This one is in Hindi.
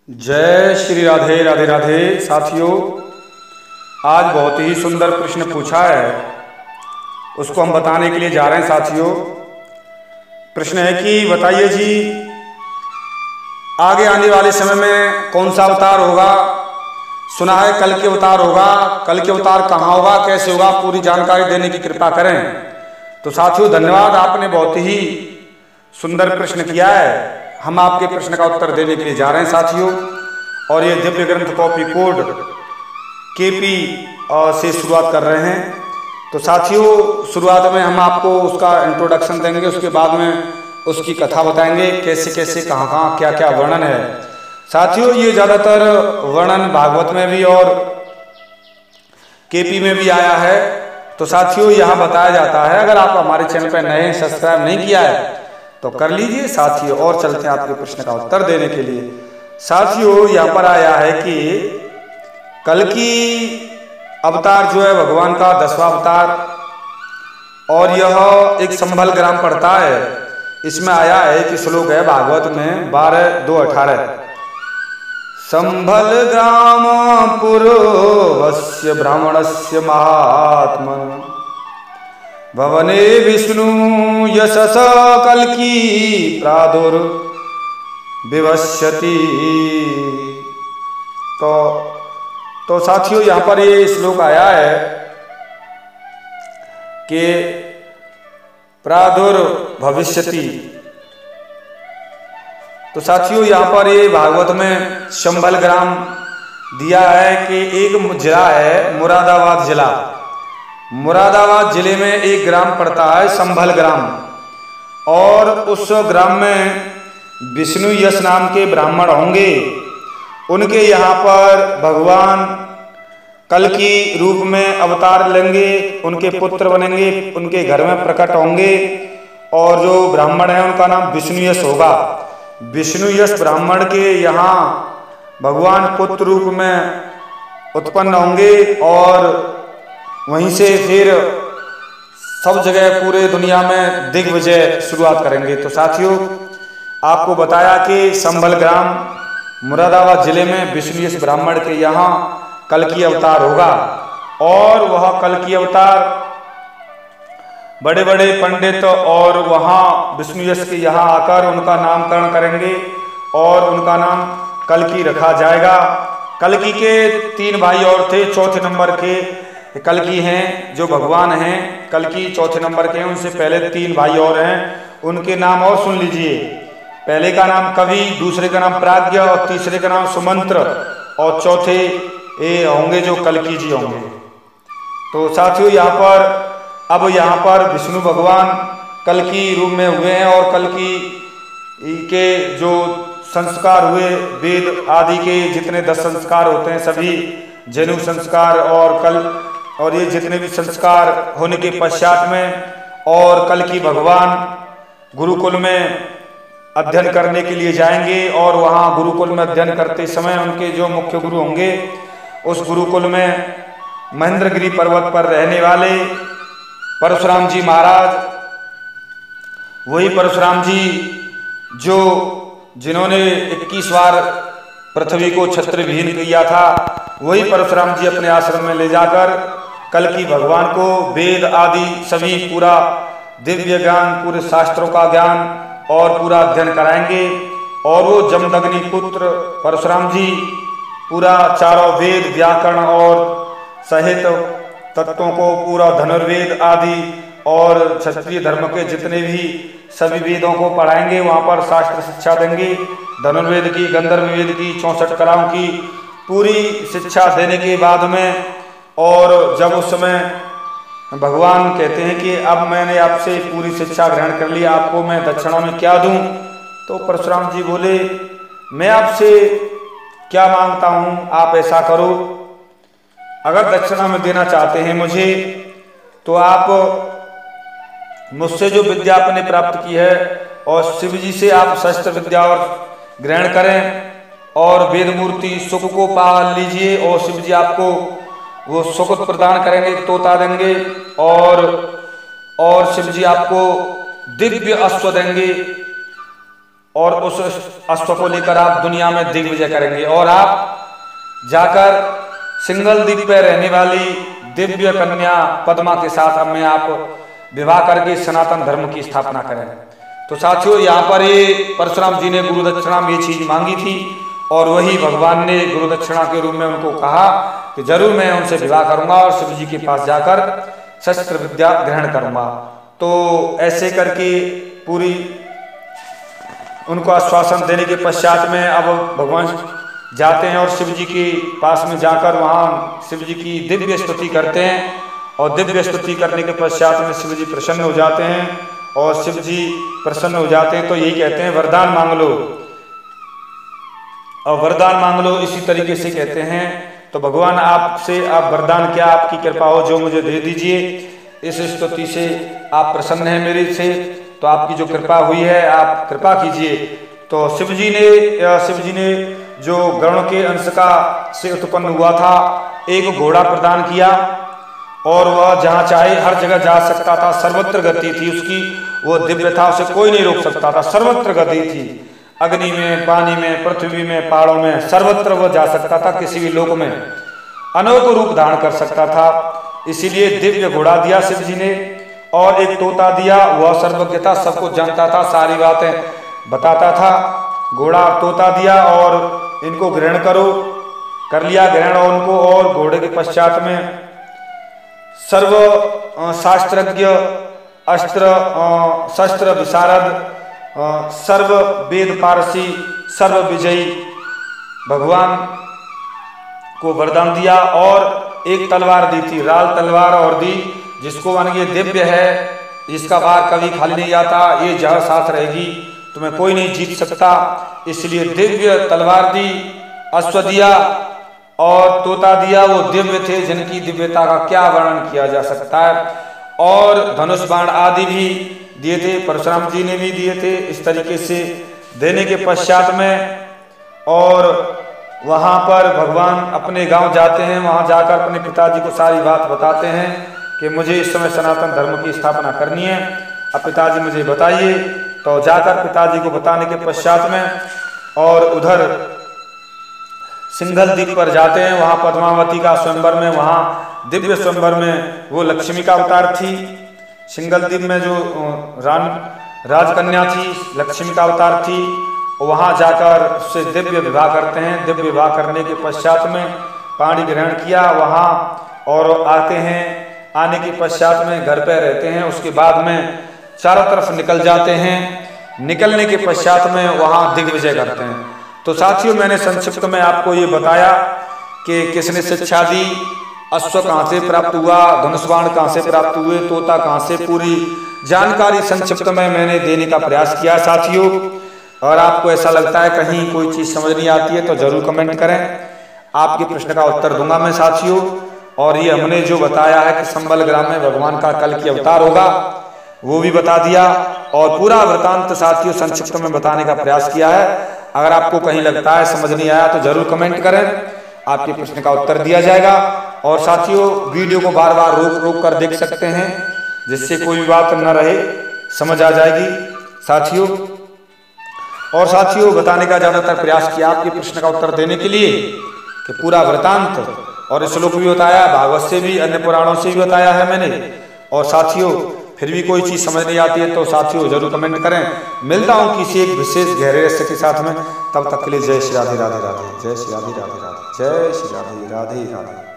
जय श्री राधे राधे राधे। साथियों, आज बहुत ही सुंदर प्रश्न पूछा है, उसको हम बताने के लिए जा रहे हैं। साथियों, प्रश्न है कि बताइए जी, आगे आने वाले समय में कौन सा अवतार होगा। सुना है कल के अवतार होगा, कल के अवतार कहाँ होगा, कैसे होगा, पूरी जानकारी देने की कृपा करें। तो साथियों धन्यवाद, आपने बहुत ही सुंदर प्रश्न किया है। हम आपके प्रश्न का उत्तर देने के लिए जा रहे हैं साथियों, और ये दिव्य ग्रंथ कॉपी कोड KP से शुरुआत कर रहे हैं। तो साथियों, शुरुआत में हम आपको उसका इंट्रोडक्शन देंगे, उसके बाद में उसकी कथा बताएंगे, कैसे कैसे कहाँ कहाँ क्या क्या वर्णन है। साथियों, ये ज़्यादातर वर्णन भागवत में भी और KP में भी आया है। तो साथियों, यहाँ बताया जाता है, अगर आप हमारे चैनल पर नए हैं, सब्सक्राइब नहीं किया है तो कर लीजिए साथियों। और चलते हैं आपके प्रश्न का उत्तर देने के लिए। साथियों, यहाँ पर आया है कि कल की अवतार जो है भगवान का 10वां अवतार, और यह एक संभल ग्राम पड़ता है। इसमें आया है कि श्लोक है भागवत में 12:2-18। संभल ग्राम पुरोवस्य ब्राह्मणस्य महात्मन् भवने विष्णु यशस कल्की प्रादुर्विवस्यति। तो साथियों, यहाँ पर ये श्लोक आया है कि प्रादुर्भविष्यति। तो साथियों, यहाँ पर ये भागवत में संभल ग्राम दिया है कि एक जिला है मुरादाबाद जिला। मुरादाबाद जिले में एक ग्राम पड़ता है संभल ग्राम, और उस ग्राम में विष्णु यश नाम के ब्राह्मण होंगे। उनके यहाँ पर भगवान कल की रूप में अवतार लेंगे, उनके पुत्र बनेंगे, उनके घर में प्रकट होंगे, और जो ब्राह्मण है उनका नाम विष्णु यश होगा। विष्णु यश ब्राह्मण के यहाँ भगवान पुत्र रूप में उत्पन्न होंगे, और वहीं से फिर सब जगह पूरे दुनिया में दिग्विजय शुरुआत करेंगे। तो साथियों, आपको बताया कि संभल ग्राम मुरादाबाद जिले में विष्णु यश ब्राह्मण के यहाँ कल की अवतार होगा, और वह कल की अवतार बड़े बड़े पंडित और वहाँ विष्णु यश के यहाँ आकर उनका नामकरण करेंगे, और उनका नाम कल्की रखा जाएगा। कल्की के 3 भाई और थे, चौथे नंबर के कल्की हैं जो भगवान हैं। कल्की चौथे नंबर के हैं, उनसे पहले 3 भाई और हैं, उनके नाम और सुन लीजिए। पहले का नाम कवि, दूसरे का नाम प्राज्ञ, और तीसरे का नाम सुमंत्र, और चौथे ये होंगे जो कल्की जी होंगे। तो साथियों, यहाँ पर विष्णु भगवान कल्की रूप में हुए हैं, और कल्की के जो संस्कार हुए, वेद आदि के जितने 10 संस्कार होते हैं, सभी जनेऊ संस्कार और ये जितने भी संस्कार होने के पश्चात में, और कल्की भगवान गुरुकुल में अध्ययन करने के लिए जाएंगे, और वहाँ गुरुकुल में अध्ययन करते समय उनके जो मुख्य गुरु होंगे, उस गुरुकुल में महेंद्रगिरी पर्वत पर रहने वाले परशुराम जी महाराज, वही परशुराम जी जिन्होंने 21 बार पृथ्वी को छत्र विहीन किया था, वही परशुराम जी अपने आश्रम में ले जाकर कल्की भगवान को वेद आदि सभी पूरा दिव्य ज्ञान, पूरे शास्त्रों का ज्ञान और पूरा अध्ययन कराएंगे। और वो जमदग्नि पुत्र परशुराम जी पूरा चारों वेद, व्याकरण और साहित्य तत्वों को, पूरा धनुर्वेद आदि और क्षत्रिय धर्म के जितने भी सभी वेदों को पढ़ाएंगे, वहाँ पर शास्त्र शिक्षा देंगे। धनुर्वेद की, गंधर्व वेद की, 64 कलाओं की पूरी शिक्षा देने के बाद में, और जब उस समय भगवान कहते हैं कि अब मैंने आपसे पूरी शिक्षा ग्रहण कर ली, आपको मैं दक्षिणा में क्या दूं, तो परशुराम जी बोले, मैं आपसे क्या मांगता हूं, आप ऐसा करो, अगर दक्षिणा में देना चाहते हैं मुझे, तो आप मुझसे जो विद्या आपने प्राप्त की है, और शिव जी से आप शस्त्र विद्या और ग्रहण करें, और वेद मूर्ति सुख को पा लीजिए, और शिव जी आपको वो सुख प्रदान करेंगे, तोता देंगे, और शिव जी आपको दिव्य अश्व देंगे, और उस अश्व को लेकर आप दुनिया में दिग्विजय करेंगे और आप जाकर सिंगल द्वीप पर रहने वाली दिव्य कन्या पद्मा के साथ में आप विवाह करके सनातन धर्म की स्थापना करें। तो साथियों, यहाँ पर ये परशुराम जी ने गुरु दक्षिणा में ये चीज मांगी थी और वही भगवान ने गुरु दक्षिणा के रूप में उनको कहा कि जरूर मैं उनसे विवाह करूंगा और शिव जी के पास जाकर शस्त्र विद्या ग्रहण करूंगा। तो ऐसे करके पूरी उनको आश्वासन देने के पश्चात में अब भगवान जाते हैं और शिव जी के पास में जाकर वहाँ शिव जी की दिव्य स्तुति करते हैं और दिव्य स्तुति करने के पश्चात में शिव जी प्रसन्न हो जाते हैं और शिव जी प्रसन्न हो जाते हैं तो यही कहते हैं वरदान मांग लो, और वरदान मांग लो इसी तरीके से कहते हैं। तो भगवान आपसे आप वरदान क्या आपकी कृपा हो जो मुझे दे दीजिए, इस स्तुति से आप प्रसन्न हैं मेरे से, तो आपकी जो कृपा हुई है आप कृपा कीजिए। तो शिव जी ने जो गरुड़ के अंश का से उत्पन्न हुआ था एक घोड़ा प्रदान किया और वह जहाँ चाहे हर जगह जा सकता था, सर्वत्र गति थी उसकी, वो दिव्य था, उसे कोई नहीं रोक सकता था, सर्वत्र गति थी, अग्नि में, पानी में, पृथ्वी में, पहाड़ों में, सर्वत्र वह जा सकता था, किसी भी लोक में अनोखा रूप धारण कर सकता था। इसीलिए दिव्य घोड़ा दिया शिव जी ने और एक तोता दिया, वह सर्वज्ञ था, सबको जानता था, सारी बातें बताता था। घोड़ा तोता दिया और इनको ग्रहण करो, कर लिया ग्रहण उनको, और घोड़े के पश्चात में सर्व शास्त्रज्ञ, अस्त्र शस्त्र विशारद, सर्व वेद पारसी, सर्व विजयी भगवान को वरदान दिया और एक तलवार दी थी, लाल तलवार और दी, जिसको मान ये दिव्य है, इसका वार कभी खाली नहीं आता, ये जहाँ साथ रहेगी तुम्हें कोई नहीं जीत सकता, इसलिए दिव्य तलवार दी, अश्व दिया और तोता दिया, वो दिव्य थे जिनकी दिव्यता का क्या वर्णन किया जा सकता है। और धनुष बाण आदि भी दिए थे, परशुराम जी ने भी दिए थे। इस तरीके से देने के पश्चात में और वहां पर भगवान अपने गांव जाते हैं, वहां जाकर अपने पिताजी को सारी बात बताते हैं कि मुझे इस समय सनातन धर्म की स्थापना करनी है, अब पिताजी मुझे बताइए। तो जाकर पिताजी को बताने के पश्चात में और उधर सिंघल द्वीप पर जाते हैं, वहां पद्मावती का स्वयंवर में, वहां दिव्य स्वयंवर में वो लक्ष्मी का अवतार थी। सिंघल द्वीप में जो राजकन्या थी लक्ष्मी का अवतार थी, वहां जाकर उससे दिव्य विवाह करते हैं। दिव्य विवाह करने के पश्चात में पाणी ग्रहण किया वहां और आते हैं, आने के पश्चात में घर पे रहते हैं, उसके बाद में चारों तरफ निकल जाते हैं। निकलने के पश्चात में वहां दिग्विजय करते हैं। तो साथियों, मैंने संक्षिप्त में आपको ये बताया कि किसने शिक्षा दी, अश्व कहाँ से प्राप्त हुआ, धनुष बाण कहाँ से प्राप्त हुए, तोता कहाँ से, पूरी जानकारी संक्षिप्त में मैंने देने का प्रयास किया साथियों। और आपको ऐसा लगता है कहीं कोई चीज समझ नहीं आती है तो जरूर कमेंट करें, आपके प्रश्न का उत्तर दूंगा मैं साथियों। और ये हमने जो बताया है कि संबल ग्राम में भगवान का कल की अवतार होगा वो भी बता दिया और पूरा वृतांत साथियों संक्षिप्त में बताने का प्रयास किया है। अगर आपको कहीं लगता है समझ नहीं आया तो जरूर कमेंट करें, आपके प्रश्न का उत्तर दिया जाएगा। और साथियों, वीडियो को बार बार रोक कर देख सकते हैं जिससे कोई बात न रहे, समझ आ जाएगी साथियों। और साथियों, बताने का ज्यादातर प्रयास किया आपके प्रश्न का उत्तर देने के लिए कि पूरा वृतांत और श्लोक भी बताया, भागवत से भी, अन्य पुराणों से भी बताया है मैंने। और साथियों, फिर भी कोई चीज समझ नहीं आती है तो साथियों जरूर कमेंट करें। मिलता हूं किसी एक विशेष गहरे रहस्य के साथ में, तब तक के लिए जय श्री राधे राधे राधे, जय श्री राधे राधे राधे, जय श्री राधे राधे राधे।